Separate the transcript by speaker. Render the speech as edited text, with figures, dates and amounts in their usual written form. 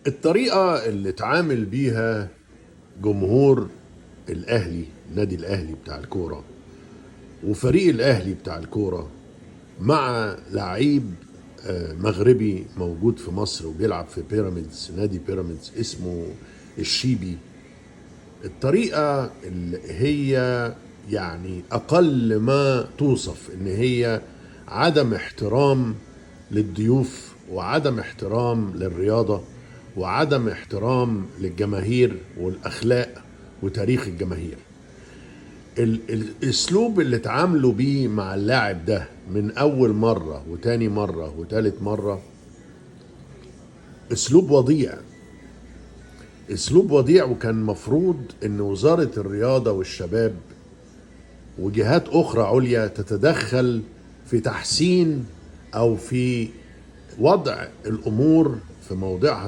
Speaker 1: الطريقة اللي اتعامل بيها جمهور الأهلي، نادي الأهلي بتاع الكورة وفريق الأهلي بتاع الكورة مع لعيب مغربي موجود في مصر وبيلعب في بيراميدز، نادي بيراميدز، اسمه الشيبي. الطريقة اللي هي يعني أقل ما توصف إن هي عدم احترام للضيوف وعدم احترام للرياضة وعدم احترام للجماهير والأخلاق وتاريخ الجماهير. الأسلوب اللي اتعاملوا بيه مع اللاعب ده من أول مرة وتاني مرة وتالت مرة أسلوب وضيع، أسلوب وضيع. وكان مفروض إن وزارة الرياضة والشباب وجهات أخرى عليا تتدخل في تحسين أو في وضع الأمور في موضعها.